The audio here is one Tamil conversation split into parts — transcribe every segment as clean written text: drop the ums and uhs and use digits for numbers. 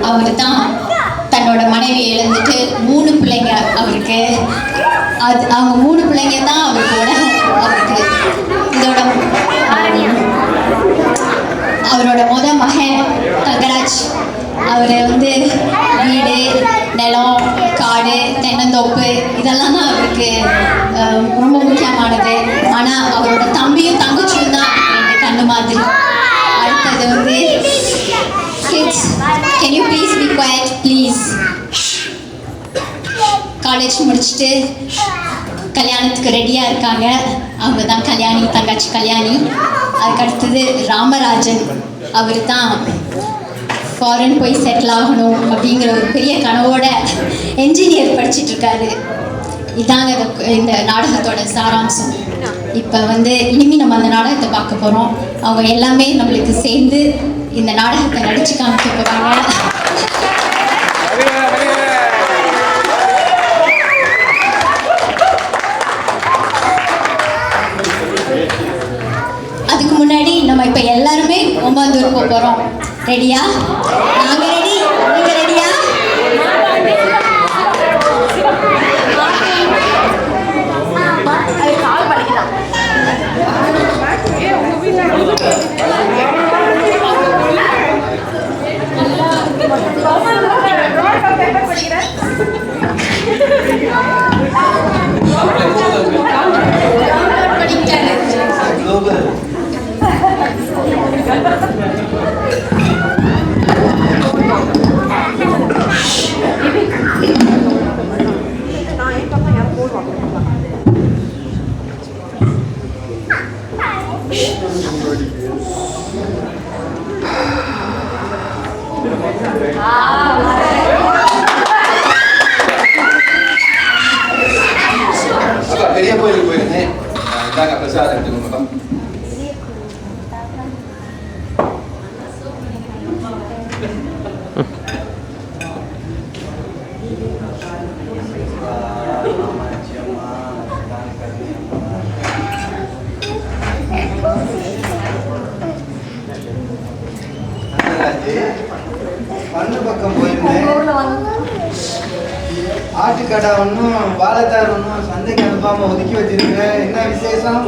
அவர் தான் தன்னோட மனைவி இழந்துட்டு 3 பிள்ளைங்க அவருக்கு. அவங்க 3 பிள்ளைங்க தான் அவருக்கு இதோட அவரோட மகன் தங்கராஜ். அவர் வீடு, நிலம், காடு, தென்னந்தோப்பு இதெல்லாம் தான் அவருக்கு ரொம்ப முக்கியமானது. ஆனால் அவரோட தம்பியும் தங்கச்சியும் தான் எனக்கு கண்ணு மாதிரி. அடுத்தது kids, can you please be quiet please? College முடிச்சுட்டு கல்யாணத்துக்கு ரெடியாக இருக்காங்க. அவங்க தான் கல்யாணி, தங்கச்சி கல்யாணி. அதுக்கடுத்தது ராமராஜன். அவர் தான் ஃபாரின் போய் செட்டில் ஆகணும் அப்படிங்கிற ஒரு பெரிய கனவோட என்ஜினியர் படிச்சுட்ருக்காரு. இதாங்க இந்த நாடகத்தோட சாராம்சம். இப்போ இனிமேல் நம்ம அந்த நாடகத்தை பார்க்க போகிறோம். அவங்க எல்லாமே நம்மளுக்கு சேர்ந்து இந்த நாடகத்தை நடிச்சு காமிக்க போகிறாங்க. அதுக்கு முன்னாடி நம்ம இப்போ எல்லாருமே ஓமாந்தூர் போக போகிறோம். ரெடியா? நாங்கள் ரெடி, நீங்கள் ரெடியா? பெரிய கோயிலுக்கு போயிருந்தேன். இந்தாங்க பிரசாதம் எடுத்துக்கோங்கப்பா. மண்ணு பக்கம் போயிருந்தேன். ஆட்டுக்கடை ஒன்றும் வாழைத்தார் ஒன்றும் சந்தைக்கு அனுப்பாம ஒதுக்கி வச்சிருக்கேன். என்ன விசேஷம்?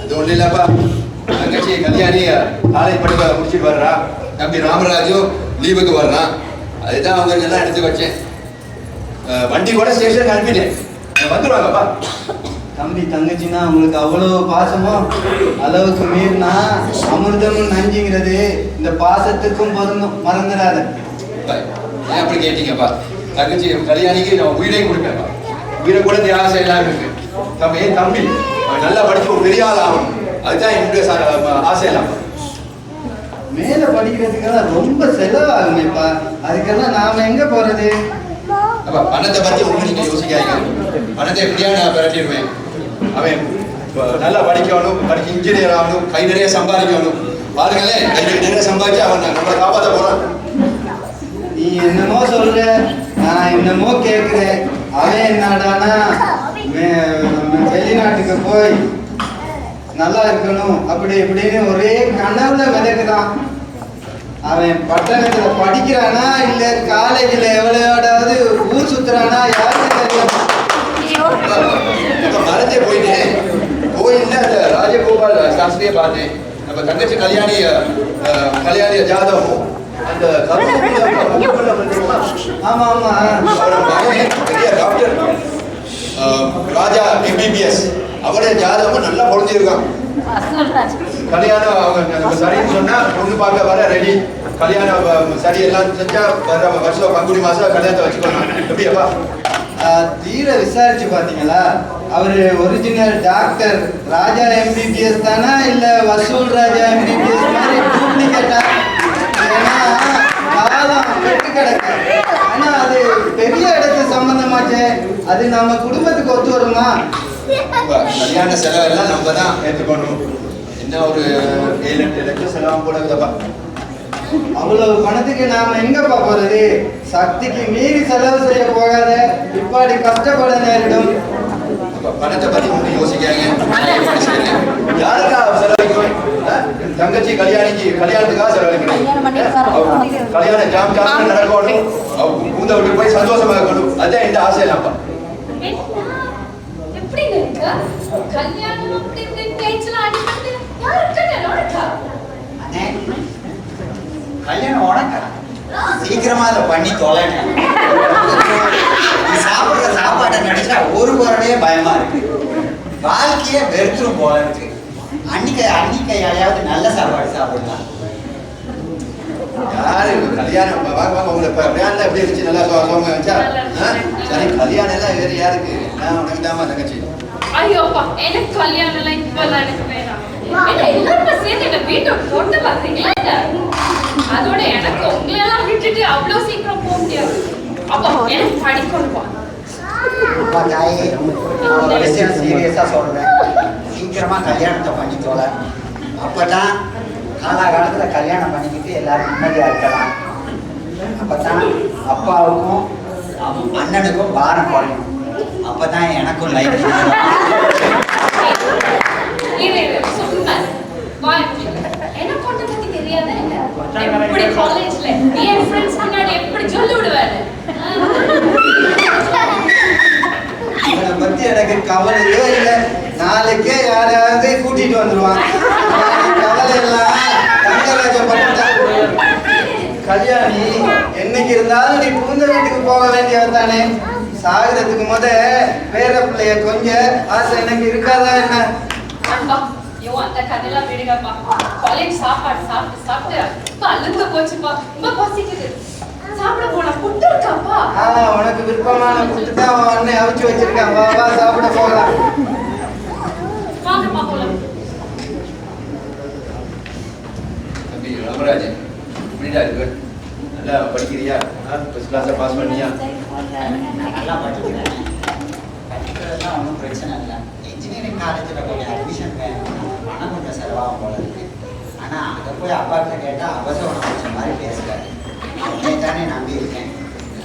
அது ஒன்றும் இல்லப்பா, தங்கச்சி கல்யாணி காலேஜ் படிப்பை முடிச்சுட்டு வர்றா. தம்பி ராமராஜும் லீவுக்கு வர்றான். அதுதான் அவங்க எல்லாம் எடுத்து வச்சேன். வண்டி கூட ஸ்டேஷனுக்கு அனுப்பிட்டேன். வந்துடுவாங்கப்பா. தம்பி தங்கச்சின்னா உங்களுக்கு அவ்வளோ பாசமோ? அளவுக்கு மீறினா அமிர்தமும் நஞ்சுங்கிறது இந்த பாசத்துக்கும் பொருந்தும், மறந்துடாத. ஏன் அப்படி கேட்டீங்கப்பா? தங்கச்சி கல்யாணிக்கு நான் உயிரை கொடுப்பேன்ப்பா. உயிரை கூட ஆசை எல்லாம் இருக்கு. தம்பி நல்லா படிச்சு ஒரு பெரிய ஆள் ஆகணும். அதுதான் என்னுடைய ஆசையெல்லாம். மேல படிக்கிறதுக்கெல்லாம் ரொம்ப செலவாகுமேப்பா. அதுக்கெல்லாம் நாம எங்க போறது? அப்பா பணத்தை பத்தி ஒண்ணு நீங்க யோசிக்காதீங்க. பணத்தை எப்படியா நான் பெறட்டிடுவேன். அவன் நல்லா படிக்கணும், படிச்சு இன்ஜினியர் ஆகணும், கை நிறைய சம்பாதிக்கணும். பாருங்களேன், கை நிறைய சம்பாதிச்சு அவன் நம்மளை காப்பாற்ற போறான். நீ என்னமோ சொல்ற, நான் என்னமோ கேட்கிறேன். அவன் என்னடானா வெளிநாட்டுக்கு போய் நல்லா இருக்கணும் அப்படி இப்படின்னு ஒரே கனவுல மிதக்குதான். அவன் பட்டணத்துல படிக்கிறானா இல்ல காலேஜ்ல எவ்வளோடாவது ஊர் சுத்துறானா யாருக்கு தெரியும்? மறந்தே போயிட்டேன். கோயில்ல அந்த ராஜகோபால் சாஸ்திரியை பார்த்தேன். நம்ம தங்கச்சி கல்யாணிய ஜாதகம் அந்த ஆமா ஆமா பெரிய டாக்டர் ராஜா MBBS. அவருடைய ஜாதகம் நல்லா பொருந்திருக்கான். கல்யாணம் அவங்க சரின்னு சொன்னா பொண்ணு பார்க்க வர ரெடி. கல்யாணம் சரி எல்லாம் செஞ்சா வர வருஷம் பங்குனி மாசம் கல்யாணத்தை வச்சுக்கணும். எப்படியாப்பா? தீர விசாரிச்சு பாத்தீங்களா? அவரு ஒரிஜினல் டாக்டர் ராஜா MBBS தானா இல்ல வசூல் ராஜா MBBS மாதிரி டூப்ளிகேட்டா? ஏன்னா காலம் கெட்டு கிடக்கு. ஆனா அது பெரிய இடத்து சம்பந்தமாச்சே. அது நம்ம குடும்பத்துக்கு ஒத்து வருமா? கல்யாண செலவெல்லாம் நம்ம தான் ஏற்றுக்கணும். என்ன ஒரு 7-8 லட்சம் செலவும் கூட இல்லப்பா. அவ்வளவு பணத்துக்கு நாம எங்கப்பா போறது? சக்திக்கு மீறி செலவு செய்ய போகாத, இப்படி கஷ்டப்பட நேரிடும். பணத்தை பத்தி ஒன்றும் யோசிக்காங்க. யாருக்கா செலவழிக்கணும்? தங்கச்சி கல்யாணத்துக்காக செலவழிக்கணும். கல்யாணம் ஜாம் ஜாம் நடக்கணும். பூந்த வீட்டுக்கு போய் சந்தோஷமா இருக்கணும். அதான் இந்த ஆசை இல்லப்பா. எப்படி இருக்கு கல்யாணம் அப்படி பேச்சலாம் அடிபட்டு யாருக்கு நடக்கா? கல்யாணம் உனக்கா? சீக்கிரமா அதை பண்ணி தொலைங்க. சாப்பிடுற சாப்பாட்டை நினைச்சா ஒரு குறையே பயமா இருக்கு. வாழ்க்கையே வெறுத்துரும் போல இருக்கு. அன்னிக்கையாலையாவது நல்ல சாப்பாடு சாப்பிடலாம். யாரு கல்யாணம் வாங்க வாங்க உங்களை கல்யாணம் எப்படி இருந்துச்சு? நல்லா சோகமா இருந்துச்சா? சரி கல்யாணம் எல்லாம் வேற யாருக்கு? நான் உனக்கு தாமா தங்கச்சி. ஐயோப்பா எனக்கு கல்யாணம் எல்லாம் இப்பெல்லாம் எனக்கு வேணாம். எல்லாரும் சேர்ந்து என்ன வீட்டை கொண்டு பாத்தீங்களா? அதோட எனக்கு உங்களெல்லாம் விட்டுட்டு அவ்வளவு சீக்கிரம் போக முடியாது. அப்போ எனக்கு படிக்கணும்பா. விஷயம் சீரியஸா சொல்றேன். சீக்கிரமா கல்யாணத்தை பண்ணி தொலை. அப்பதான் காலகாலத்துல கல்யாணம் பண்ணிக்கிட்டு எல்லாரும் நிம்மதியா இருக்கலாம். அப்பதான் அப்பாவுக்கும் அண்ணனுக்கும் பாரம் குறையும். அப்பதான் எனக்கும் லைஃப் எனக்கு ஒன்றை பத்தி தெரியாத எப்படி காலேஜ்ல என் ஃப்ரெண்ட்ஸ் முன்னாடி எப்படி சொல்லி விடுவாரு. இவனை பத்தி எனக்கு கவலையோ இல்லை. நாளைக்கே யாராவது கூட்டிட்டு வந்துருவான். கவலை எல்லாம் தங்கராஜ பட்டம். கல்யாணி என்னைக்கு இருந்தாலும் நீ புகுந்த வீட்டுக்கு போக வேண்டியவன் தானே. சாகிறதுக்கு பேர பிள்ளைய கொஞ்சம் ஆசை எனக்கு இருக்காதா என்ன? அந்த கதையெல்லாம் விடுங்கப்பா. காலேஜ் சாப்பாடு சாப்பிட்டு சாப்பிட்டு அழுந்து போச்சுப்பா. ரொம்ப பசிக்குது. சாப்பிட போனா புட்டு இருக்காப்பா. உனக்கு விருப்பமான புட்டு தான் அண்ணன் அவிச்சு வச்சிருக்கான். வா வா சாப்பிட போகலாம். வாங்கப்பா போலாம். தம்பி ராமராஜ் எப்படிடா இருக்கு? நல்லா படிக்கிறியா? ஃபர்ஸ்ட் கிளாஸை பாஸ் பண்ணியா? நல்லா படிக்கிறேன். படிக்கிறதுலாம் ஒன்றும் பிரச்சனை இல்லை. இன்ஜினியரிங் காலேஜில் கொஞ்சம் அட்மிஷன் பணம் கொஞ்சம் செலவாகும் போல இருக்கு. ஆனால் அங்கே போய் அப்பாக்கிட்ட கேட்டால் அவசரம் பிடிச்ச மாதிரி பேசுகிறாரு. அவனே தானே நம்பி இருக்கேன்.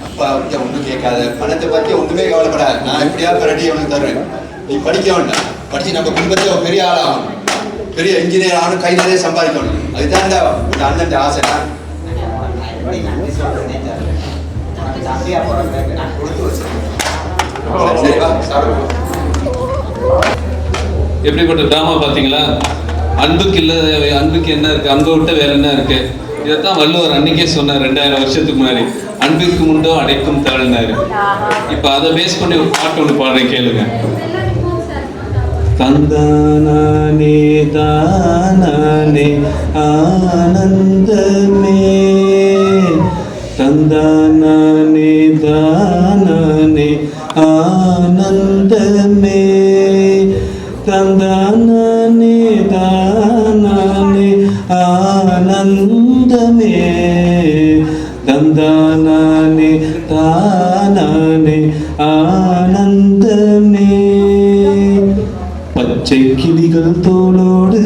அப்பா கிட்ட ஒன்றும் கேட்காத. பணத்தை பற்றி ஒன்றுமே கவலைப்படாது. நான் எப்படியாவது ரெடி அவனுக்கு தருவேன். நீ படிக்க வேண்டாம். படித்து நம்ம குடும்பத்தை பெரிய ஆளாகணும். பெரிய இன்ஜினியர் ஆகணும். கை நிறைய சம்பாதிக்கணும். அதுதான் உங்க அண்ணன் ஆசை தான். எப்படி நன்றி சொல்றதுனே தெரியல. உனக்கு தம்பியா போறதுக்கு நான் கொடுத்து வச்சிருக்கேன். சரி வா சாப்பிடுவோம். எப்படிப்பட்ட டிராமா பார்த்தீங்களா? அன்புக்கு இல்லை, அன்புக்கு என்ன இருக்கு, அன்பை விட்டு வேற என்ன இருக்கு? இதைத்தான் வள்ளுவர் அன்னைக்கே சொன்னார் 2000 வருஷத்துக்கு முன்னாடி. அன்புக்கு உண்டோ அடைக்கும் தரல்னாரு. இப்போ அதை பேஸ் பண்ணி ஒரு பாட்டு ஒன்று பாடுறேன், கேளுங்க. தந்தானே தானே ஆனந்தமே, தந்தானே தானே ஆனந்தமே, தந்தானே தானே ஆனந்தமே, தந்தானே தானே ஆனந்தமே. பச்சை கிளிகள் தோளோடு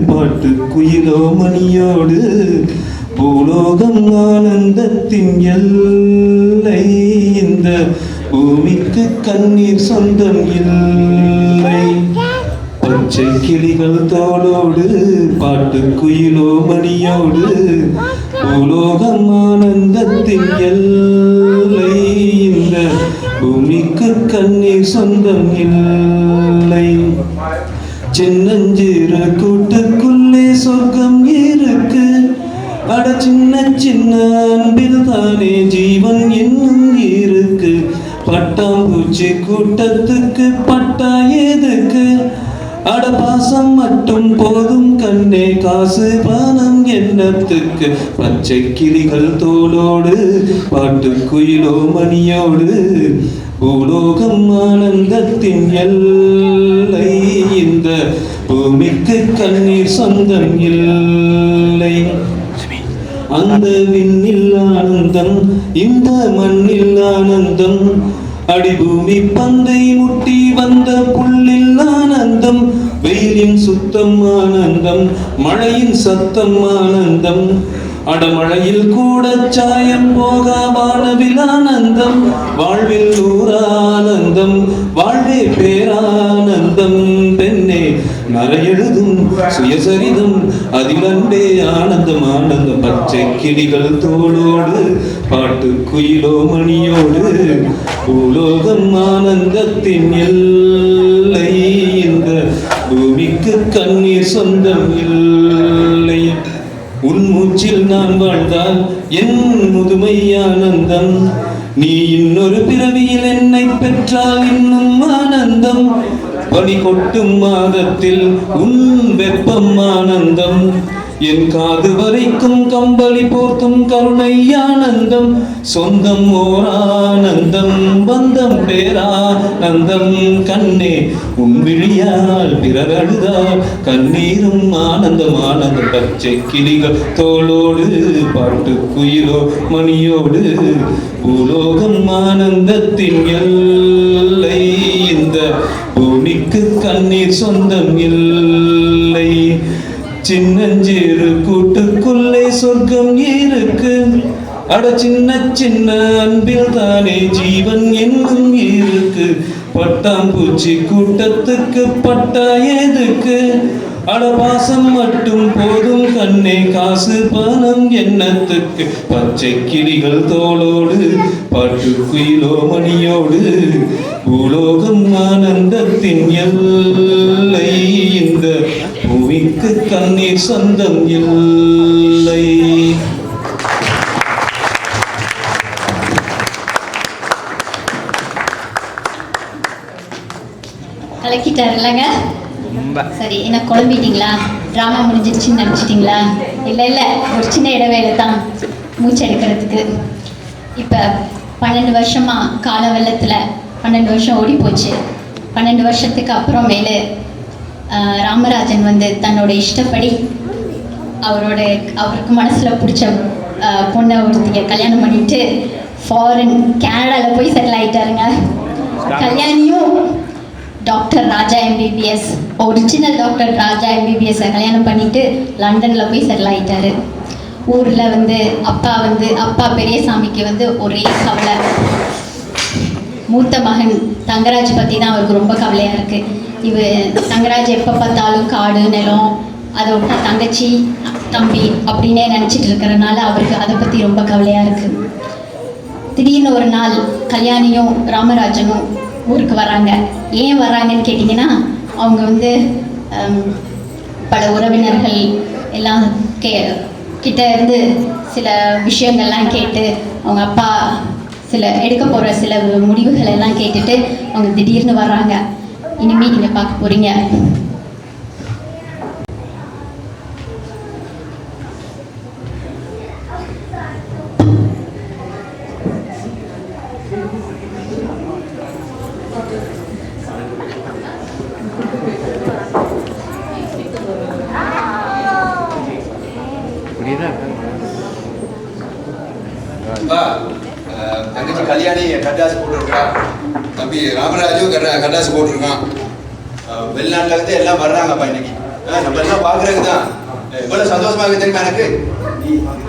பாட்டு குயிலோ மணியோடு பூலோகம் ஆனந்தத்தின் எல்லை. இந்த பூமிக்கு கண்ணீர் சொந்தம் இல்லை. பச்சை கிளிகள் தோளோடு பாட்டு குயிலோ மணியோடு பூலோகம் ஆனந்தத்தின் எல்லை. இந்த பூமிக்கு கண்ணீர் சொந்தம் இல்லை. சின்னஞ்சிறு கூட்டுக்குள்ளே சொர்க்கம் இருக்கு. அட சின்ன சின்ன அன்பில் தானே ஜீவன் இன்னும் இருக்கு. பட்டாம்பூச்சி கூட்டத்துக்கு பட்டா எதுக்கு? அட பாசம் மட்டும் போதும் கண்ணே, காசு பணம் என்னத்துக்கு? பச்சை கிளிகள் தோளோடு பாட்டு குயிலோ மணியோடு பூலோகம் ஆனந்தத்தின் எல்லை. இந்த பூமிக்கு கண்ணீர் சொந்தம் இல்லை. அந்த விண்ணில் ஆனந்தம், இந்த மண்ணில் ஆனந்தம். அடிபூமி பந்தை முட்டி வந்த புல்லில் ஆனந்தம். வெயிலின் சுத்தம் ஆனந்தம், மழையின் சத்தம் ஆனந்தம். அடமழையில் கூட சாயம் போக வானவில் ஆனந்தம். வாழ்வில் ஊரானந்தம், வாழ்வே பேரானந்தம். பெண்ணே மறையெழுதும் சுயசரிதம் அதில் அன்பே ஆனந்தம் ஆனந்தம் பச்சை கிளிகள் தோளோடு பாட்டு குயிலோ மணியோடு பூலோகம் ஆனந்தத்தின் எல்லை இந்த பூமிக்கு கண்ணீர் சொந்தம் இல்லை உன் மூச்சில் நான் வாழ்ந்தால் என் முதுமை ஆனந்தம் நீ இன்னொரு பிறவியில் என்னை பெற்றால் இன்னும் ஆனந்தம் பனி கொட்டும் மாதத்தில் உன் வெப்பம் ஆனந்தம் என் காது வரைக்கும் கம்பளி போர்த்தும் கருணை ஆனந்தம் சொந்தம் ஓர் ஆனந்தம் பந்தம் பேரானந்தம் கண்ணே உன் விழியால் பிறர் அழுதால் கண்ணீரும் ஆனந்தம் ஆனந்தம் பச்சை கிளிகள் தோளோடு பாட்டு குயிலோ மணியோடு பூலோகம் ஆனந்தத்தின் எல்லை இந்த பூமிக்கு கண்ணீர் சொந்தம் இல்லை சின்னஞ்சிறு கூட்டுக்குள்ளே சொர்க்கம் இருக்கு அட சின்ன சின்ன அன்பில் தானே ஜீவன் என்னும் இருக்கு பட்டாம்பூச்சி கூட்டத்துக்கு பட்டா எதுக்கு அட பாசம் மட்டும் போதும் கண்ணே காசு பணம் எண்ணத்துக்கு பச்சை கிளிகள் தோளோடு பாட்டு குயிலோ மணியோடு பூலோகம் ஆனந்தத்தின் எல்லை இந்த பூமிக்கு கண்ணீர் சொந்தம் இல்லை கலக்கிட்டார் இல்லைங்க? சரி, என்ன குழம்பிட்டீங்களா? ட்ராமா முடிஞ்சிருச்சுன்னு நினச்சிட்டிங்களா? இல்லை ஒரு சின்ன இடைவேளை தான் மூச்சு எடுக்கிறதுக்கு. இப்போ 12 வருஷமாக கால வெள்ளத்தில் 12 வருஷம் ஓடி போச்சு. 12 வருஷத்துக்கு அப்புறமேலு ராமராஜன் வந்து தன்னோட இஷ்டப்படி அவருக்கு மனசில் பிடிச்ச பொண்ணை ஒருத்திய கல்யாணம் பண்ணிட்டு ஃபாரின் கனடாவில் போய் செட்டில் ஆகிட்டாருங்க. கல்யாணியும் டாக்டர் ராஜா எம்பிபிஎஸ், ஒரிஜினல் டாக்டர் ராஜா எம்பிபிஎஸ்ஸை கல்யாணம் பண்ணிட்டு லண்டனில் போய் செட்டில் ஆகிட்டாரு. ஊரில் வந்து அப்பா பெரியசாமிக்கு வந்து ஒரே கவலை, மூத்த மகன் தங்கராஜ் பற்றி தான் அவருக்கு ரொம்ப கவலையாக இருக்குது. தங்கராஜ் எப்போ பார்த்தாலும் காடு நிலம், அதோட தங்கச்சி தம்பி அப்படின்னே நினச்சிட்டு இருக்கிறனால அவருக்கு அதை பற்றி ரொம்ப கவலையாக இருக்குது. திடீர்னு ஒரு நாள் கல்யாணியும் ராமராஜனும் ஊருக்கு வராங்க. ஏன் வராங்கன்னு கேட்டிங்கன்னா, அவங்க வந்து பல உறவினர்கள் எல்லாம் கிட்ட இருந்து சில விஷயங்கள்லாம் கேட்டு அவங்க அப்பா எடுக்க போகிற சில முடிவுகள் எல்லாம் கேட்டுட்டு அவங்க திடீர்னு வர்றாங்க. இனிமேல் நீங்கள் பார்க்க போகிறீங்க. தங்கச்சி கல்யாணி கட்டாசு போட்டுருக்கா, தம்பி ராமராஜும் கட்டாசு போட்டிருக்கான். வெளிநாட்டில் இருந்து எல்லாம் வர்றாங்கப்பா இன்னைக்கு. நம்ம எல்லாம் பார்க்குறதுக்கு தான் இவ்வளோ சந்தோஷமாக இருக்கு தெரியுமா எனக்கு.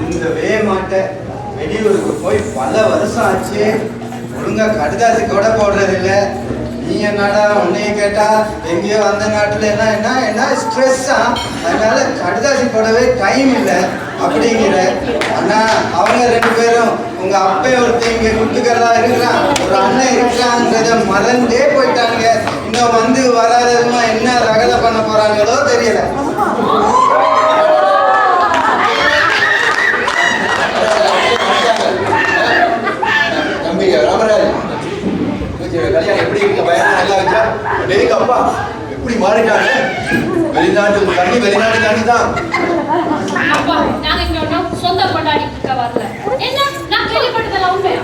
இந்த மாட்ட வெளியூருக்கு போய் பல வருஷம் ஆச்சு, ஒழுங்கா கடுதாசி கூட போடுறதில்லை. நீ என்னடா உன்னைய கேட்டா எங்கேயோ அந்த நாட்டுல என்ன ஸ்ட்ரெஸ்ஸா, அதனால கடுதாசி போடவே டைம் இல்லை அப்படிங்கிற. ஆனா அவங்க 2 பேரும் உங்க அப்பே ஒருத்தர் இங்க குட்டுக்கெல்லாம் இருக்கிறான், ஒரு அண்ணன் இருக்கிறாங்கிறத மறந்தே போயிட்டாங்க. இன்னும் வந்து வராததுமா என்ன ரகலை பண்ண போறாங்களோ தெரியல. தம்பி ராமராஜ் கல்யாணம் எப்படி இருக்கு? பயணம் நல்லா இருக்கா? டேய்க்கு அப்பா எப்படி மாறிட்டாங்க? வெளிநாட்டு தாண்டி தான். அப்பா நாங்க இங்க ஒன்றும் சொந்த கொண்டாடி வரல. என்ன நான் கேள்விப்பட்டதெல்லாம் உண்மையா?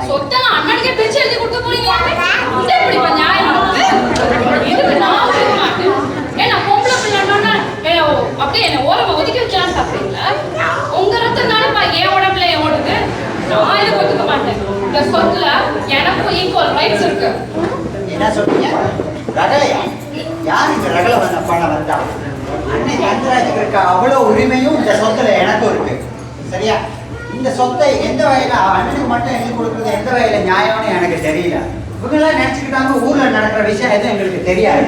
சொத்தெல்லாம் அண்ணனுக்கே பிரிச்சு எழுதி கொடுக்க போறீங்களா? இது எப்படிப்பா நியாயம்? இதுக்கு நான் ஒத்துக்க மாட்டேன். ஏன்னா பொம்பளை பிள்ளைன்னா அப்படியே என்ன ஓரமா ஒதுக்கி வச்சான்னு சாப்பிடுறீங்களா? உங்க ரத்தம் தானேப்பா என் உடம்புல ஓடுது. நான் இதுக்கு ஒத்துக்க மாட்டேன். இந்த சொத்துல எனக்கும் ஈக்குவல் ரைட்ஸ் இருக்கு. என்ன சொல்றீங்க? ரகலையா? யார் இந்த ரகலை பண்ண வந்தா? அண்ணன் தங்கராஜுக்கு இருக்க அவ்வளோ உரிமையும் இந்த சொத்துல எனக்கும் இருக்கு. சரியா? இந்த சொத்தை எந்த வகையில அண்ணனுக்கு மட்டும் எழுதி கொடுக்குறது எந்த வகையில நியாயம்னு எனக்கு தெரியல. இவங்கெல்லாம் நினைச்சுக்கிட்டாங்க ஊர்ல நடக்கிற விஷயம் எதுவும் எங்களுக்கு தெரியாது.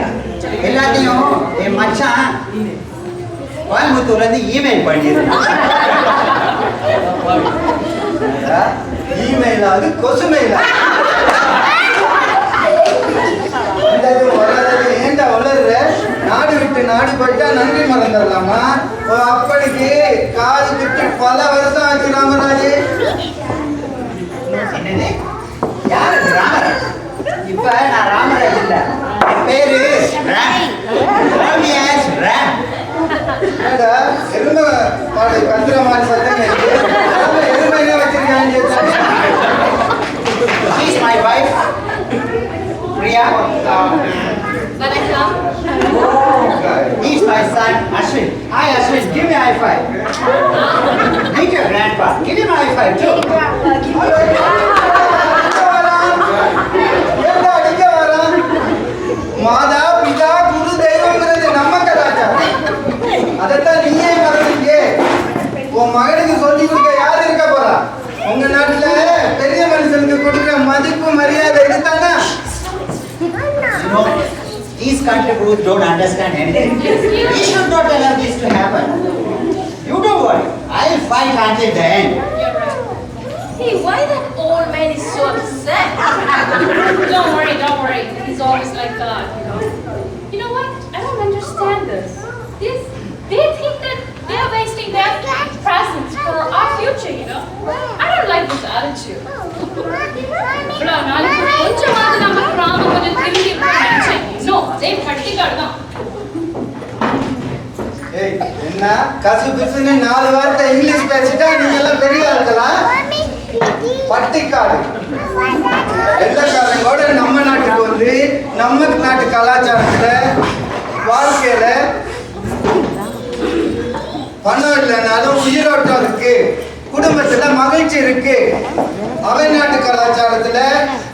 எல்லாத்தையும் என் மச்சான் கோயம்புத்தூர்ல இருந்து இமெயில் பண்ணிருக்கான். இமெயில் அது கொசுமெயிலா? ஏண்டா வளர்ற? நாடு விட்டு நாடு போயிட்டா நன்றி மறந்துடலாமா? அப்பனுக்கு காது விட்டு பல வருஷம் ஆச்சு ராமராஜ். என்னது? யாரு ராமராஜ்? இப்ப நான் ராமராஜ் இல்ல, என் பேரு எருமை மாடு கத்துற மாதிரி சத்தம் எருமையா வச்சிருக்காங்க. She's my wife, Priya. வணக்கம். He's my son, Ashwin. Hi, Ashwin. Give me a high five. Meet your grandpa. Give him a high five too. மாதா பிதா குரு தெய்வங்கிறது நம்ம கலாச்சாரம். அதைத்தான் நீயே மறந்துட்டீங்க. உன் மகனுக்கு சொல்லி கொடுக்க யாரு இருக்க போறா? உங்க நாட்டுல பெரிய மனுஷனுக்கு கொடுக்குற மதிப்பு மரியாதை இதுதானா? You know, these country groups don't understand anything. We should not allow this to happen. You don't worry. I'll fight until the end. You're right. Hey, why that old man is so upset? Don't worry. He's always like that, you know. You know what? I don't understand this. They think that they are wasting their presence for our future, you know. I don't like this attitude. கொஞ்சமாவது நம்ம கிராமம் கொஞ்சம் திரும்பி நினைச்சேன். No, they particular தான். ஏய், என்ன கசு பிசுன்னு 4 வார்த்தை இங்கிலீஷ் பேசிட்டா நீங்க எல்லாம் பெரிய ஆட்களா? பட்டிக்காடு வெள்ளக்காரங்களோட நம்ம நாட்டுக்கு வந்து நம்ம நாட்டு கலாச்சாரத்துல வாழ்க்கையில பணம் இல்லைனாலும் உயிரோட்டம் இருக்கு, குடும்பத்துல மகிழ்ச்சி இருக்கு. அவன் நாட்டு கலாச்சாரத்துல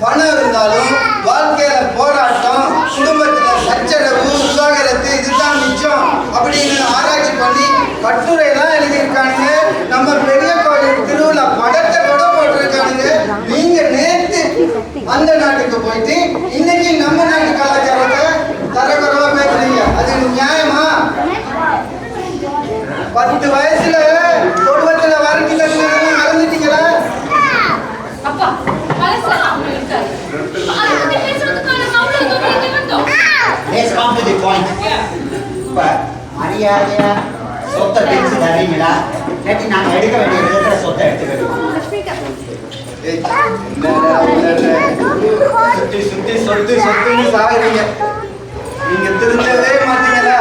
பணம் இருந்தாலும் வாழ்க்கையில போராட்டம், குடும்பத்துல சச்சரவு, விவாகரத்து இதுதான் மிச்சம் அப்படின்னு ஆராய்ச்சி பண்ணி கட்டுரையெல்லாம் எழுதியிருக்கானுங்க. நம்ம பெரிய கோயில் திருவிழா படத்தை கூட போட்டிருக்கானுங்க. நீங்க நேத்து அந்த நாட்டுக்கு போயிட்டு இன்னைக்கு நம்ம நாட்டு கலாச்சாரத்தை தரக்குறவா பேசுறீங்க. அது நியாயமா? 10 வயசுல குடும்பத்துல வரட்டில மறந்துட்டீங்களா? அப்பா மனசெல்லாம் அப்படி இருக்காது. அதை பத்தி பேசுறதுக்கான அவ்வளவு தூரம் வந்தோம். Let's come to the point. இப்ப மரியாதையா சொத்தை பிரிச்சு தரீங்களா? இல்லாட்டி நாங்க எடுக்க வேண்டிய விதத்துல சொத்தை எடுத்துக்கிடுவோம். ஏய், சுத்தி சொத்துன்னு சாகுறீங்க. நீங்க திருந்தவே மாட்டீங்களா?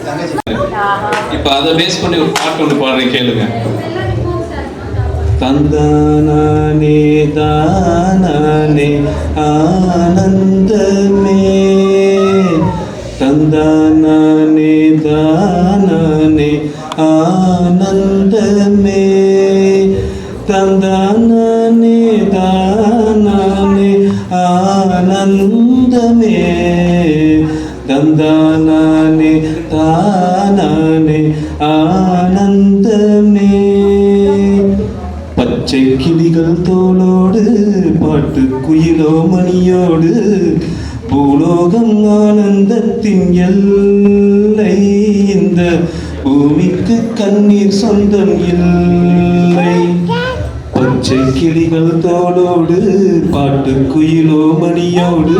தங்கச்சி இப்ப அதை பேஸ் பண்ணி ஒரு பாட்டு ஒன்று பாடுறேன், கேளுங்க. தந்தானே தானே ஆனந்தமே, தந்தானே தானே ஆனந்தமே, தந்தானே தானே ஆனந்தமே, தந்தானே தானே ஆனந்தமே. பச்சை கிளிகள் தோளோடு பாட்டு குயிலோ மணியோடு பூலோகம் ஆனந்தத்தின் எல்லை. இந்த பூமிக்கு கண்ணீர் சொந்தம் இல்லை. பச்சை கிளிகள் தோளோடு பாட்டு குயிலோ மணியோடு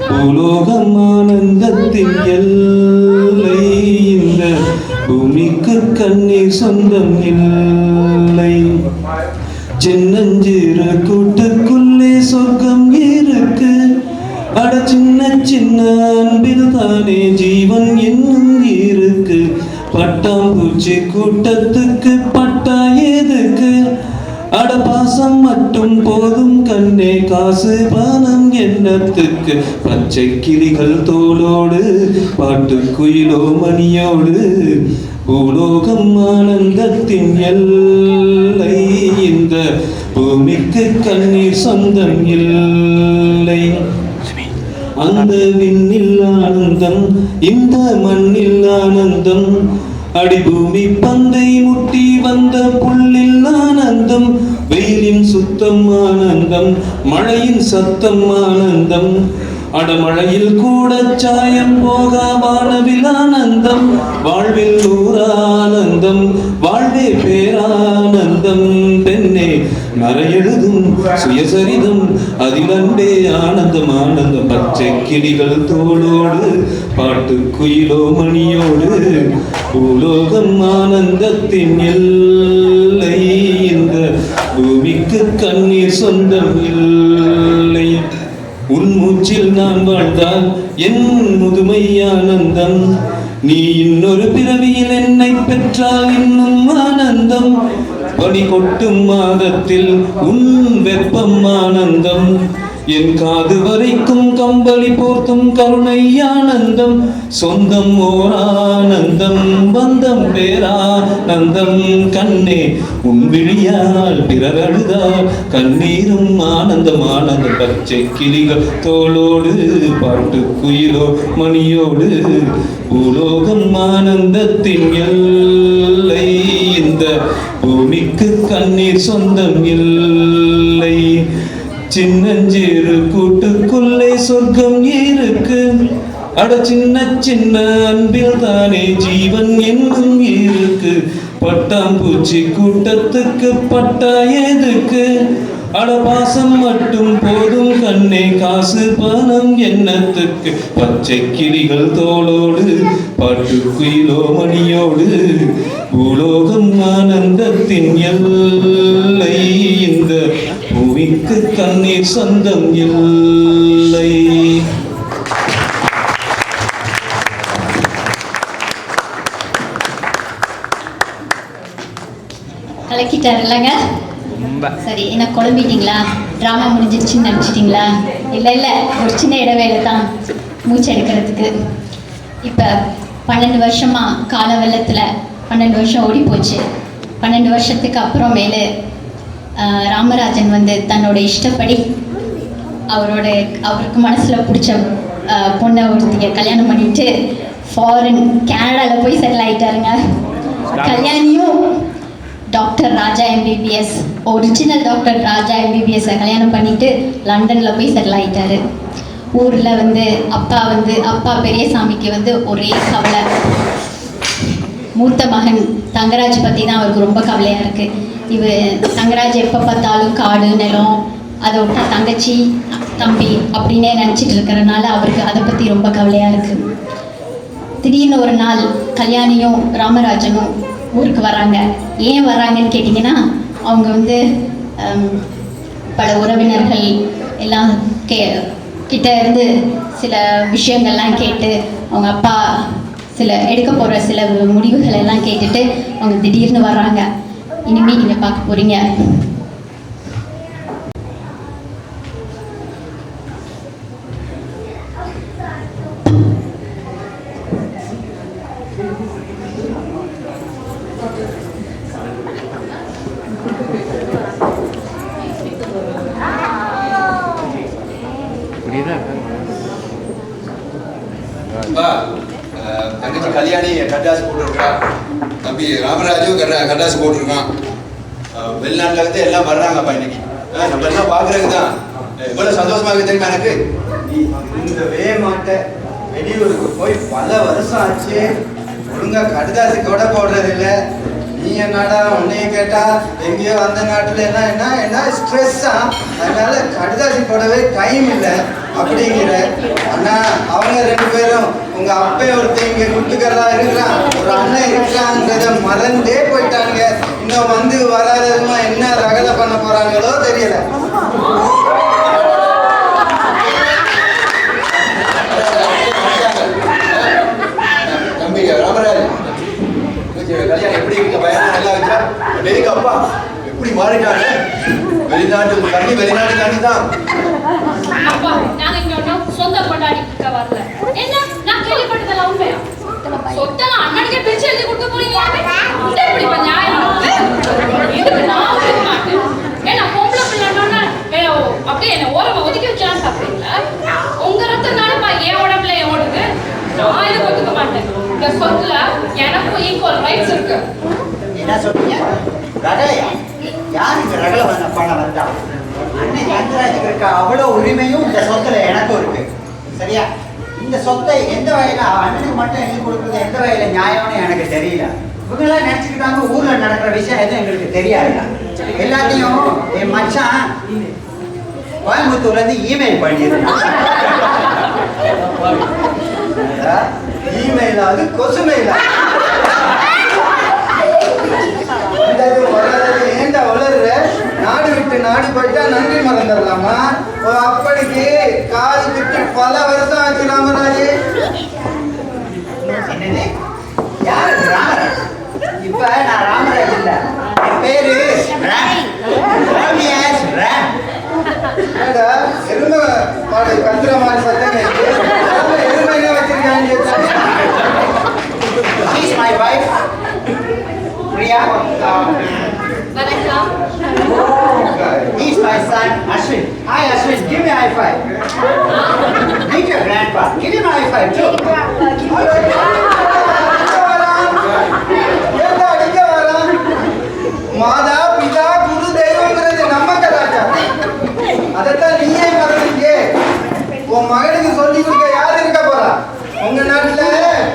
பூலோகம் ஆனந்தத்தின் எல்லை. இந்த பூமிக்கு கண்ணீர் சொந்தம் இல்லை. சின்னஞ்சிறு கூட்டுக்குள்ளே சொர்க்கம் இருக்கு. அட சின்ன சின்ன அன்பில் தானே ஜீவன் இன்னும் இருக்கு. பட்டாம்பூச்சி கூட்டத்துக்கு பட்டா எதுக்கு? அட பாசம் மட்டும் போதும் கண்ணே, காசு பணம் என்னத்துக்கு? பச்சை கிளிகள் தோளோடு பாட்டு குயிலோ மணியோடு பூலோகம் ஆனந்தத்தின் எல்லை. இந்த பூமிக்கு கண்ணீர் சொந்தம் இல்லை. அந்த விண்ணில் ஆனந்தம், இந்த மண்ணில் ஆனந்தம், அடிபூமி பந்தை முட்டி வந்த புல்லில் ஆனந்தம். வெயிலின் சுத்தம் ஆனந்தம், மழையின் சத்தம் ஆனந்தம், அடமழையில் கூட சாயம் போக வானவில் ஆனந்தம், வாழ்வில் ஊரானந்தம், வாழ்வே பேரானந்தம். பெண்ணே மறையெழுதும் சுயசரிதம், அதில் அன்பே ஆனந்தம் ஆனந்தம். பச்சை கிளிகள் தோளோடு, பாட்டு குயிலோ மணியோடு, பூலோகம் ஆனந்தத்தின் எல்லை. இந்த பூமிக்கு கண்ணீர் சொந்தம் இல்லை. உன் மூச்சில் நான் வாழ்ந்தால் என் முதுமை ஆனந்தம், நீ இன்னொரு பிறவியில் என்னை பெற்றால் இன்னும் ஆனந்தம். பனி கொட்டும் மாதத்தில் உன் வெப்பம் ஆனந்தம், என் காது வரைக்கும் கம்பளி போர்த்தும் கருணை ஆனந்தம். சொந்தம் ஓர் ஆனந்தம், பந்தம் பேரானந்தம். கண்ணே உன் விழியால் பிறர் அழுதால் கண்ணீரும் ஆனந்தம் ஆனந்தம். பச்சை கிளிகள் தோளோடு, பாட்டு குயிலோ மணியோடு, பூலோகம் ஆனந்தத்தின் எல்லை. இந்த பூமிக்கு கண்ணீர் சொந்தம் இல்லை. சின்னஞ்சிறு கூட்டுக்குள்ளே சொர்க்கம் இருக்கு, அட சின்ன சின்ன அன்பில் தானே ஜீவன் என்னும் இருக்கு. பட்டாம்பூச்சி கூட்டத்துக்கு பட்டா எதுக்கு, அட பாசம் மட்டும் போதும் கண்ணே, காசு பணம் என்னத்துக்கு. பச்சை கிளிகள் தோளோடு, பாட்டு குயிலோ மணியோடு, பூலோகம் ஆனந்தத்தின் எல்லை. இந்த பூமிக்கு கண்ணீர் சொந்தம் இல்லை. கலக்கிட்டார் இல்லைங்க? சரி, என்ன குழம்பிட்டீங்களா? ட்ராமா முடிஞ்சிருச்சுன்னு நினச்சிட்டிங்களா? இல்லை இல்லை, ஒரு சின்ன இடைவேளை தான் மூச்சு எடுக்கிறதுக்கு. இப்போ 12 வருஷமாக கால வெள்ளத்தில் 12 வருஷம் ஓடி போச்சு. 12 வருஷத்துக்கு அப்புறமேலு ராமராஜன் வந்து தன்னோட இஷ்டப்படி அவருக்கு மனசில் பிடிச்ச பொண்ணை ஒருத்திய கல்யாணம் பண்ணிட்டு ஃபாரின் கனடாவில் போய் செட்டில் ஆகிட்டாருங்க. கல்யாணியும் டாக்டர் ராஜா எம்பிபிஎஸ், ஒரிஜினல் டாக்டர் ராஜா எம்பிபிஎஸ்ஸை கல்யாணம் பண்ணிட்டு லண்டனில் போய் செட்டில் ஆகிட்டாரு. ஊரில் வந்து அப்பா பெரியசாமிக்கு வந்து ஒரே கவலை. மூத்த மகன் தங்கராஜ் பற்றி தான் அவருக்கு ரொம்ப கவலையாக இருக்குது. தங்கராஜ் எப்போ பார்த்தாலும் காடு நிலம், அதோட தங்கச்சி தம்பி அப்படின்னே நினச்சிட்டு இருக்கிறனால அவருக்கு அதை பற்றி ரொம்ப கவலையாக இருக்குது. திடீர்னு ஒரு நாள் கல்யாணியும் ராமராஜனும் ஊருக்கு வராங்க. ஏன் வராங்கன்னு கேட்டிங்கன்னா, அவங்க வந்து பல உறவினர்கள் எல்லாம் கிட்ட இருந்து சில விஷயங்கள்லாம் கேட்டு, அவங்க அப்பா எடுக்க போகிற சில முடிவுகள் எல்லாம் கேட்டுட்டு அவங்க திடீர்னு வர்றாங்க. இனிமேல் நீங்கள் பார்க்க போகிறீங்க. தங்கச்சி கல்யாணி கட்டாசு போட்டுருக்கா, தம்பி ராமராஜும் கட்டாசு போட்டிருக்கான். வெளிநாட்டில் இருந்து எல்லாம் வர்றாங்கப்பா இன்னைக்கு. நம்ம எல்லாம் பார்க்குறதுக்கு தான். இவ்வளோ சந்தோஷமாக இருக்கு தெரியுமா எனக்கு. இந்த மாட்ட வெளியூருக்கு போய் பல வருஷம் ஆச்சு, ஒழுங்கா கடுதாசி கூட போடுறது இல்லை. நீ என்னடா உன்னைய கேட்டா எங்கேயோ அந்த நாட்டுல என்ன ஸ்ட்ரெஸ்ஸா, அதனால கடுதாசி போடவே டைம் இல்லை அப்படிங்கிற. ஆனா அவங்க 2 பேரும் உங்க அப்பே ஒருத்தர் இங்க குட்டுக்கறதா இருக்கிறான், ஒரு அண்ணன் இருக்கிறாங்கிறத மறந்தே போயிட்டாங்க. இன்னும் வந்து வராததுமா என்ன ரகலை பண்ண போறாங்களோ தெரியல. தம்பி ராமராஜ் கல்யாணம் எப்படி இருக்கு? பயணம் நல்லா இருக்கா? டெய்லிக்கு அப்பா எப்படி மாறிட்டாங்க? வெளிநாட்டு தாண்டி தான். அப்பா நாங்க இங்க ஒன்றும் சொந்த கொண்டாடிக்க வரல. என்ன நான் கேள்விப்பட்டதெல்லாம் உண்மையா? சொத்தெல்லாம் அண்ணனுக்கே பிரிச்சு எழுதி கொடுக்க போறீங்களா? இது எப்படி நியாயம்? இதுக்கு நான் ஒத்துக்க மாட்டேன். ஏன்னா பொம்பளை பிள்ளைன்னா அப்படியே என்ன ஓரமா ஒதுக்கி வச்சாலும் சாப்பிடுறீங்களா? உங்க ரத்தம் தானேப்பா என் உடம்புல ஓடுது. நான் இதுக்கு ஒத்துக்க மாட்டேன். இந்த சொத்துல எனக்கும் ஈக்குவல் ரைட்ஸ் இருக்கு. என்ன சொல்றீங்க? ரகலையா? யாருக்கு ரகல பண்ண வந்தா அண்ணன் சந்திராஜுக்கு இருக்க அவ்வளோ உரிமையும் இந்த சொத்துல எனக்கும் இருக்கு. சரியா? இந்த சொத்தை எந்த வகையில அண்ணனுக்கு மட்டும் எழுதி கொடுக்குறது எந்த வகையில நியாயம்னு எனக்கு தெரியல. இவங்கெல்லாம் நினைச்சுக்கிட்டாங்க ஊர்ல நடக்கிற விஷயம் எதுவும் எங்களுக்கு தெரியாது. எல்லாத்தையும் என் மச்சான் கோயம்புத்தூர்ல இருந்து இமெயில் பண்ணிருக்கான். இமெயில் அது கொசுமெயிலா? ஏண்டா வளர்ற? நாடு விட்டு நாடு போயிட்டா நன்றி மறந்துடலாமா? அப்படிக்கு காது விட்டு பல வருஷம் ஆச்சு ராமராஜ். என்னது? யாரு ராமராஜ்? இப்ப நான் ராமராஜ் இல்ல, என் பேரு எருமை மாடு கத்துற மாதிரி சத்தம் கேட்டு எருமை என்ன வச்சிருக்காங்க? She's my wife, Priya. வணக்கம். He's my son, Ashwin. Hi, Ashwin. Give me a high five. Meet your grandpa. Give him a high five too. மாதா பிதா குரு தெய்வங்கிறது நம்ம கலாச்சாரம். அதைத்தான் நீயே மறந்துட்டீங்க. உன் மகனுக்கு சொல்லி கொடுக்க யாரு இருக்க போறா? உங்க நாட்டுல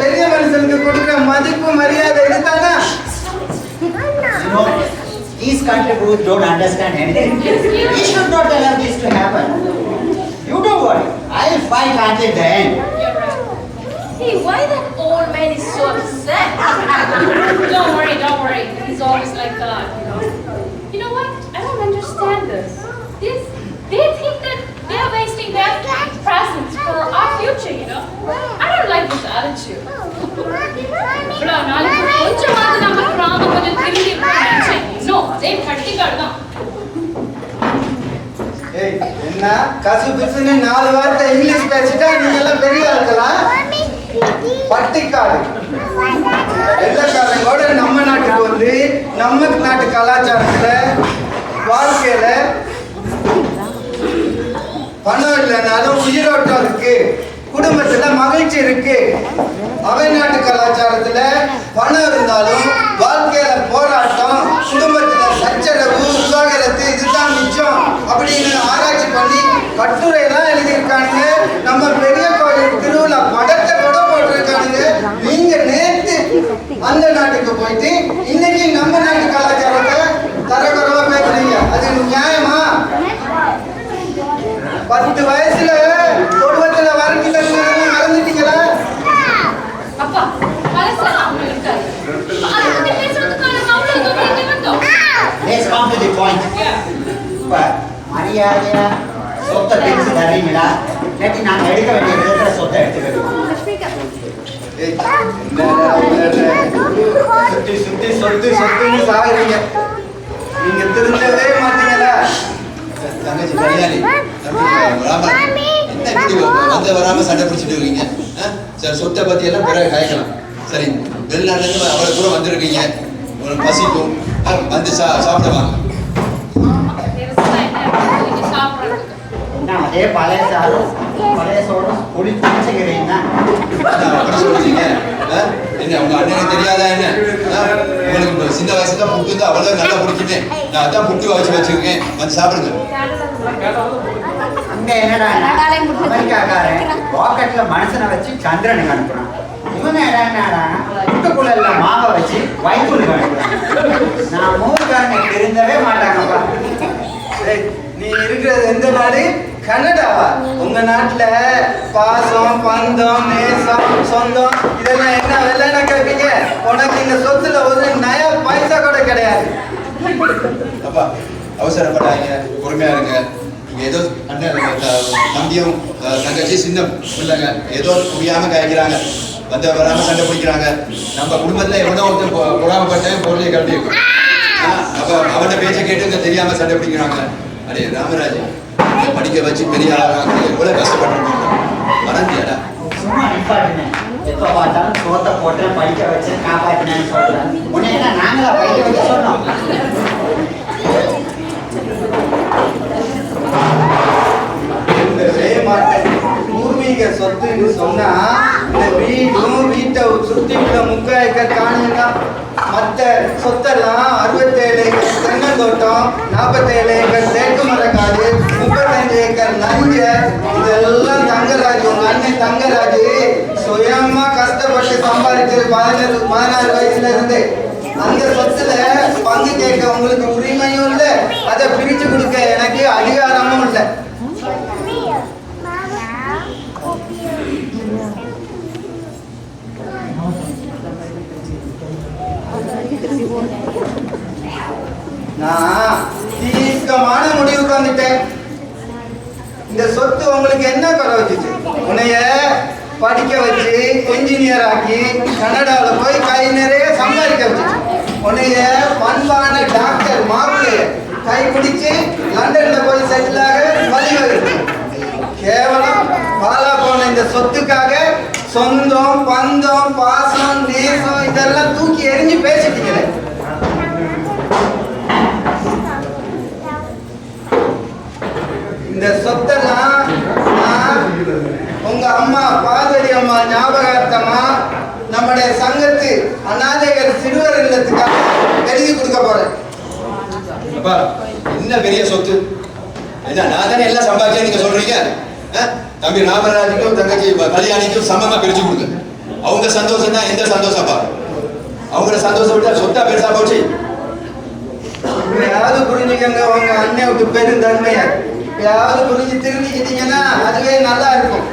பெரிய மனுஷனுக்கு கொடுக்குற மதிப்பு மரியாதை இதுதானா? You know, these country groups don't understand anything. We should not allow this to happen. You don't worry. I'll fight until the end. You're right. Hey, why that old man is so upset? Don't worry. He's always like that, you know. You know what? I don't understand this. They think that they are wasting their presence for our future, you know. I don't like this attitude. என்ன கசு பிசுன்னு 4 வார்த்தை இங்கிலீஷ் பேசிட்டா நீங்க எல்லாம் பெரிய ஆட்களா? பட்டிக்காடு வெள்ளக்காரங்களோட நம்ம நாட்டுக்கு வந்து நம்ம நாட்டு கலாச்சாரத்துல வாழ்க்கையில பணம் இல்லைனாலும் உயிரோட்டம் இருக்கு, குடும்பத்துல மகிழ்ச்சி இருக்கு. அவை நாட்டு கலாச்சாரத்துல பணம் இருந்தாலும் வாழ்க்கையில போராட்டம், குடும்பத்துல சச்சரவு, விவாகரத்து இதுதான் மிச்சம் அப்படின்னு ஆராய்ச்சி பண்ணி கட்டுரையெல்லாம் எழுதியிருக்கானுங்க. நம்ம பெரிய கோயில் திருவிழா படத்தை கூட போட்டிருக்கானுங்க. நீங்க நேத்து அந்த நாட்டுக்கு போயிட்டு இன்னைக்கு நம்ம நாட்டு கலாச்சாரத்தை தரக்குறவா பேசுறீங்க. அது நியாயமா? 10 வயசுல குடும்பத்துல வரக்கில மறந்துட்டீங்களா? அப்பா மனசெல்லாம் இருக்காது. அதை பத்தி பேசுறதுக்கான அவ்வளவு தூரம் எங்க வந்தோம்? Let's come to the point. இப்ப மரியாதையா சொத்தை பிரிச்சு தரீங்களா? இல்லாட்டி நாங்க எடுக்க வேண்டிய விதத்துல சொத்தை எடுத்துக்கிறோம். சுத்தி சுத்தி சொத்துன்னு சாகுறீங்க. நீங்க திருந்தவே மாட்டீங்களா? தங்கச்சி கல்யாணி என்ன இப்படி வந்து வராம சண்டை பிடிச்சிட்டு இருக்கீங்க? சரி, சொத்தை பத்தி எல்லாம் பிறகு காய்க்கலாம். சரி, வெளிநாட்டுல இருந்து அவ்வளவு தூரம் வந்திருக்கீங்க, உங்களுக்கு பசிக்கும், வந்து சாப்பிடுவாங்க. நான் அதே பழைய சாதம் பழைய சோறும் குடிச்சு வச்சுக்கிறீங்கன்னா சொல்றீங்க என்ன உங்க அண்ணனுக்கு தெரியாதா? என்ன உங்களுக்கு சின்ன வயசுல புட்டு தான் அவ்வளவு நல்லா பிடிக்குமே. நான் அதான் புட்டு வச்சிருக்கேன், வந்து சாப்பிடுங்க. அங்க என்னடா அமெரிக்காக்காரன் பாக்கெட்ல மனுஷனை வச்சு சந்திரனுக்கு அனுப்புறான். இவங்க என்னடா புட்டுக்குள்ள எல்லாம் மாவை வச்சு வைப்புக்கு அனுப்புறான். நான் மூணுக்காரனுக்கு இருந்தவே மாட்டாங்கப்பா. நீ இருக்கிறது எந்த நாடு? கனடாவா? உங்க நாட்டுல பாசம், பந்தம், நேசம், சொந்தம் இதெல்லாம் என்ன வெள்ளன கேட்பீங்க? உனக்கு இந்த சொத்துல ஒரு நயா பைசா கூட கிடையாது. அப்பா அவசரப்படாதீங்க, பொறுமையா இருங்க. ஏதோ அண்ணன் தம்பியும் தங்கச்சி சின்ன பிள்ளைங்க ஏதோ முடியாம காய்க்கிறாங்க, வந்து வராம சண்டை பிடிக்கிறாங்க. நம்ம குடும்பத்துல எவ்வளோ ஒருத்தர் பொறாமப்பட்டேன் பொருளையை கல்வி இருக்கும். அப்ப அவன பேச்சை கேட்டு தெரியாம சண்டை பிடிக்கிறாங்க. அடே ராமராஜ், படிக்க வச்சு பெரிய ஆளாங்க, எவ்வளவு கஷ்டப்பட்டு மறந்தியாடா? சும்மா நிப்பாட்டுங்க. எப்ப பார்த்தாலும் சோத்தை போட்டு படிக்க வச்சு காப்பாற்றினேன்னு சொல்றேன். உன்னை என்ன நாங்களா படிக்க வைக்க சொன்னோம்? பூர்வீக சொத்துன்னு சொன்னா இந்த வீடும் வீட்டை சுத்தி உள்ள 3 ஏக்கர் காணியம் தான். மற்ற சொத்தெல்லாம் 67 ஏக்கர் தென்னை தோட்டம், 47 ஏக்கர் தேக்கு மரக்காடு, 35 ஏக்கர் நஞ்ச, இதெல்லாம் தங்கராஜ், உங்க அண்ணன் தங்கராஜ் சுயமா கஷ்டப்பட்டு சம்பாதிச்சது 16 வயசுல இருந்து. அந்த சொத்துல பங்கு கேட்க உங்களுக்கு உரிமையும் இல்லை, அதை பிரிச்சு கொடுக்க எனக்கு அதிகாரமும் இல்லை. நான் தீர்க்கமான முடிவுக்கு வந்துட்டேன். இந்த சொத்து உங்களுக்கு என்ன குறை வச்சுச்சு? உன்னைய படிக்க வச்சு என்ஜினியர் ஆக்கி கனடாவில் போய் கை நிறைய சம்பாதிக்க வச்சுச்சு. உன்னைய பண்பான டாக்டர் மாப்பிள்ளைய கை பிடிச்சு லண்டன்ல போய் செட்டில் ஆக வழிவகுச்சு. கேவலம் பாலா போன இந்த சொத்துக்காக சொந்தம், பந்தம், பாசம், நேசம் இதெல்லாம் தூக்கி எரிஞ்சு பேசிட்டீங்க. இந்த சொத்தெல்லாம் உங்க அம்மா பாதரி அம்மா ஞாபகார்த்தமா நம்முடைய சங்கத்து அநாதைகள் சிறுவர் இல்லத்துக்காக எழுதி கொடுக்க போறேன். என்ன பெரிய சொத்து என்ன? நான் தானே எல்லாம் சம்பாதிச்சேன் நீங்க சொல்றீங்க. தம்பி ராமராஜுக்கும் தங்கச்சி கல்யாணிக்கும் சமமா பிரிச்சு கொடுங்க. அவங்க சந்தோஷம் தான் எந்த சந்தோஷப்பா? அவங்கள சந்தோஷம் விட்டா சொத்தா பெருசா போச்சு. யாவது புரிஞ்சுக்கங்க உங்க அண்ணன் விட்டு பெருந்தன்மைய. யாவது புரிஞ்சு திரும்பிக்கிட்டீங்கன்னா அதுவே நல்லா இருக்கும்.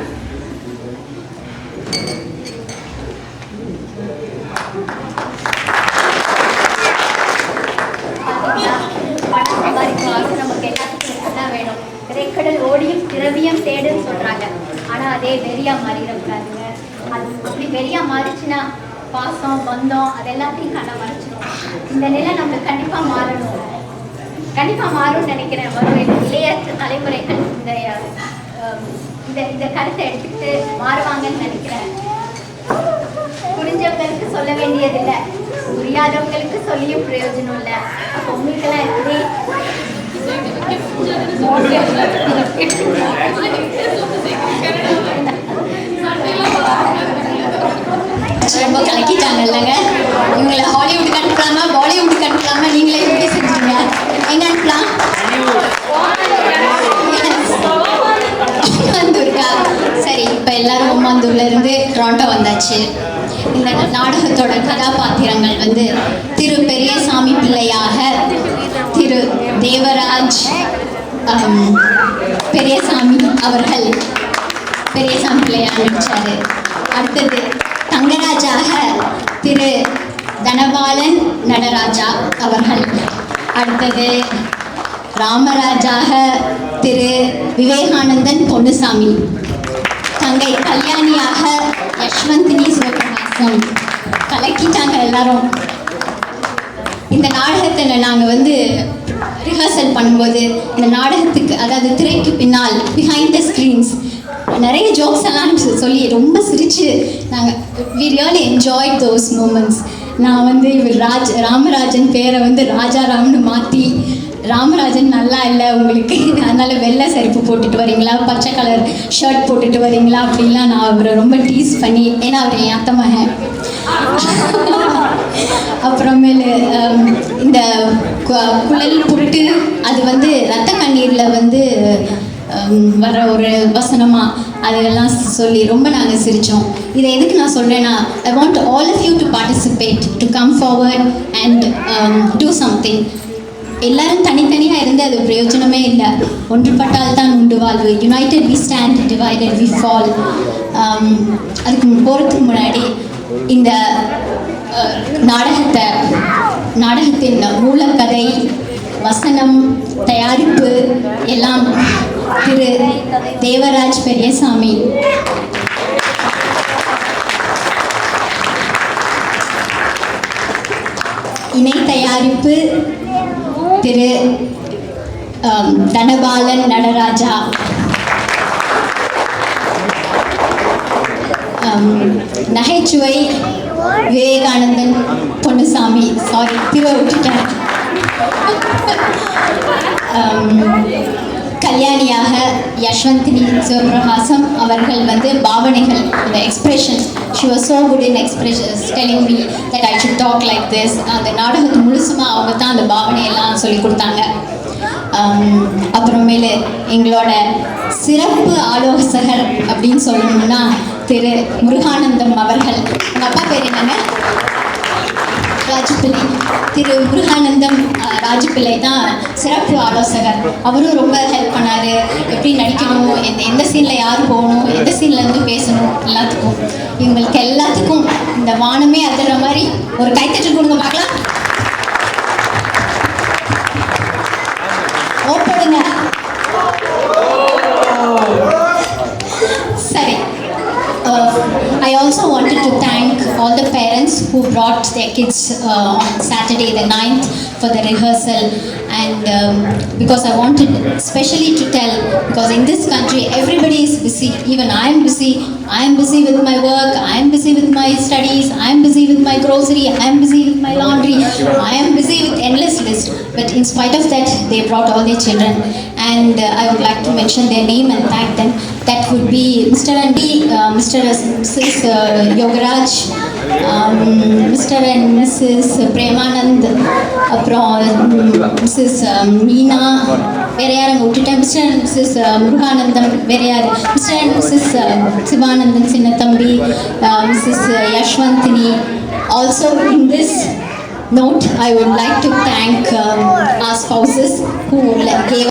திரைக்கடல் ஓடியும் திரவியம் தேடுன்னு சொல்றாங்க. ஆனா அதே வெறியா மாறிடக்கூடாதுங்க. அது அப்படி வெறியா மாறிச்சுன்னா பாசம், பந்தம் அது எல்லாத்தையும் கண்ண மறைச்சிடும். இந்த நிலை நம்மளுக்கு கண்டிப்பா மாறணும். கண்டிப்பா மாறும்னு நினைக்கிறேன். வரும் இளைய தலைமுறைகள் இந்த கருத்தை எடுத்துக்கிட்டு மாறுவாங்கன்னு நினைக்கிறேன். புரிஞ்சவங்களுக்கு சொல்ல வேண்டியதில்லை, புரியாதவங்களுக்கு சொல்லியும் பிரயோஜனம் இல்லை. அப்போ உங்களுக்கெல்லாம் எப்படி ரொம்ப கலக்கிட்டாங்க இல்லைங்க. இவங்களை ஹாலிவுட் அனுப்பலாமா பாலிவுட் அனுப்பலாமா? நீங்களே எப்படி செஞ்சீங்க? எங்க அனுப்பலாம்? ஒமாந்தூர்க்கா? சரி, இப்போ எல்லாரும் ஒமாந்தூர்ல இருந்து டொரண்டோ வந்தாச்சு. இந்த நாடகத்தோட கதாபாத்திரங்கள் வந்து திரு பெரியசாமி பிள்ளையாக திரு தேவராஜ் பெரியசாமி அவர்கள் பெரியசாமி பிள்ளையாக நடிச்சாரு. அடுத்தது தங்கராஜாக திரு தனபாலன் நடராஜா அவர்கள். அடுத்தது ராமராஜாக திரு விவேகானந்தன் பொன்னுசாமி. தங்கை கல்யாணியாக யஷ்வந்தினி சிவபிரகாசம். கலக்கிட்டாங்க எல்லாரும். இந்த நாடகத்தை நாங்கள் வந்து ரிஹர்சல் பண்ணும்போது இந்த நாடகத்துக்கு, அதாவது திரைக்கு பின்னால் பிஹைண்ட் த ஸ்க்ரீன்ஸ் நிறைய ஜோக்ஸ் எல்லாம் சொல்லி ரொம்ப சிரித்து நாங்கள் we really enjoy those moments. நான் வந்து இவர் ராமராஜன் பேரை வந்து ராஜாராம்னு மாற்றி, ராமராஜன் நல்லா இல்லை உங்களுக்கு, அதனால் வெள்ளை செருப்பு போட்டுட்டு வரீங்களா, பச்சை கலர் ஷர்ட் போட்டுட்டு வரீங்களா அப்படின்லாம் நான் அவரை ரொம்ப டீஸ் பண்ணி, ஏன்னா அவர் என் அத்தை மகன். அப்புறமேலு இந்த குழல் புரட்டு அது வந்து ரத்த கண்ணீரில் வந்து வர ஒரு வசனமாக அதெல்லாம் சொல்லி ரொம்ப நாங்கள் சிரித்தோம். இதை எதுக்கு நான் சொல்கிறேன்னா, I want all of you to participate, to come forward and do something. எல்லாரும் தனித்தனியாக இருந்து அது பிரயோஜனமே இல்லை. ஒன்றுபட்டால் தான் உண்டு வாழ்வு. United we stand, divided we fall. அதுக்கு போகிறதுக்கு முன்னாடி இந்த நாடகத்தின் மூலக்கதை, வசனம், தயாரிப்பு எல்லாம் திரு தேவராஜ் பெரியசாமி. இணை தயாரிப்பு திரு தனபாலன் நடராஜா. நகைச்சுவை விவேகானந்தன் பொன்னுசாமி. சாரி, திரு விட்டுட்டேன். கல்யாணியாக யஷ்வந்தினி சிவபிரகாசம் அவர்கள் வந்து பாவனைகள் இந்த expression she was so good in expressions telling me that I should talk like this. அந்த நாடகத்து முழுசுமா அவங்க தான் அந்த பாவனையெல்லாம் சொல்லி கொடுத்தாங்க. அப்புறமேலு எங்களோட சிறப்பு ஆலோசகர் அப்படின்னு சொல்லணும்னா திரு முருகானந்தம் அவர்கள். உங்கள் அப்பா பேர் என்னங்க? ராஜபிள்ளை. திரு முருகானந்தம் ராஜபிள்ளை தான் சிறப்பு ஆலோசகர். அவரும் ரொம்ப ஹெல்ப் பண்ணார். எப்படி நடிக்கணும், எந்த சீனில் யார் போகணும், எந்த சீன்லேருந்து பேசணும், எல்லாத்துக்கும். இவங்களுக்கு எல்லாத்துக்கும் இந்த வானமே அதிர்ற மாதிரி ஒரு கைத்தட்டல் கொடுங்க பார்க்கலாம். ஓப்படுங்க. சரி. I also wanted to thank all the parents who brought their kids on Saturday the 9th for the rehearsal, and because I wanted especially to tell, because in this country everybody is busy, even I am busy with my work, I am busy with my studies, I am busy with my grocery, I am busy with my laundry, I am busy with endless list, but in spite of that they brought all their children, and I would like to mention their name and thank them. That would be Mr. and Mr. and Mrs. Yogaraj, Mr. and Mrs. Premanand, அப்புறம் Mrs. Meena, வேறு யார் அங்கே விட்டுட்டேன், Mr. and Mrs. முருகானந்தம், வேறு யார், Mr. and Mrs. Sivanandan Chinnathambi, Mrs. Yashwantini. Also in this note I would like to thank our spouses who gave